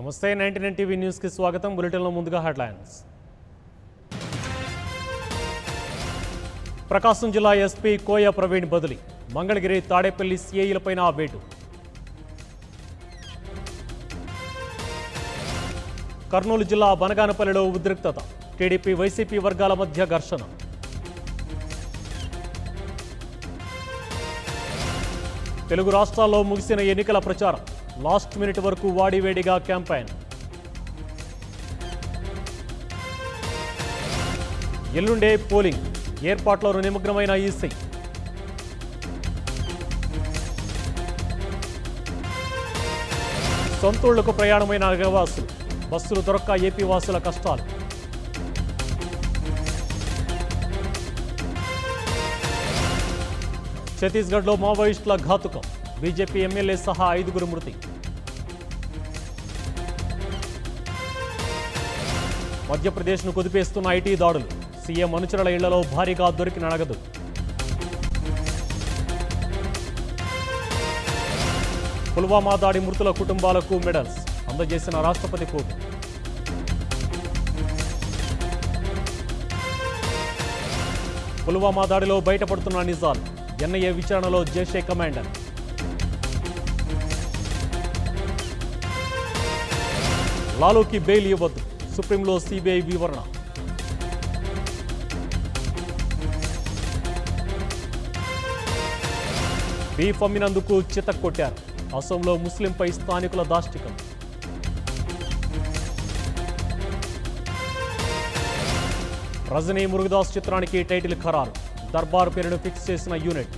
నమస్తే 99 TV news కి స్వాగతం. బులెటిన్లో ముందుగా హెడ్లైన్స్. ప్రకాశం జిల్లా ఎస్పీ కోయ ప్రవీణ్ బదిలీ, మంగళగిరి తాడేపల్లి సిఐలపైన వేటు. కర్నూలు జిల్లా బనగానపల్లిలో ఉద్రిక్తత, టీడీపీ వైసీపీ వర్గాల మధ్య ఘర్షణ. తెలుగు రాష్ట్రాల్లో ముగిసిన ఎన్నికల ప్రచారం, లాస్ట్ మినిట్ వరకు వాడివేడిగా క్యాంపెయిన్. ఎల్లుండే పోలింగ్, ఏర్పాట్లలో నిమగ్నమైన ఈసీ. సొంతూళ్లకు ప్రయాణమైన నగరవాసులు, బస్సులు దొరక్క ఏపీ వాసుల కష్టాలు. ఛత్తీస్గఢ్లో మావోయిస్టుల ఘాతుకం, బీజేపీ ఎమ్మెల్యే సహా 5 మృతి. మధ్యప్రదేశ్ను కుదిపేస్తున్న ఐటీ దాడులు, సీఎం అనుచరుల ఇళ్లలో భారీగా దొరికిన నగదు. పుల్వామా దాడి మృతుల కుటుంబాలకు మెడల్స్ అందజేసిన రాష్ట్రపతి కోవింద్. పుల్వామా దాడిలో బయటపడుతున్న నిజాలు, ఎన్ఐఏ విచారణలో జైషే కమాండర్. లాలూకి బెయిల్ ఇవ్వద్దు, సుప్రీంలో సిబిఐ వివరణ. బీఫ్ అమ్మినందుకు చితక్కొట్టారు, అసోంలో ముస్లింపై స్థానికుల దాష్టికం. రజనీ మురుగదాస్ చిత్రానికి టైటిల్ ఖరారు, దర్బార్ పేరును ఫిక్స్ చేసిన యూనిట్.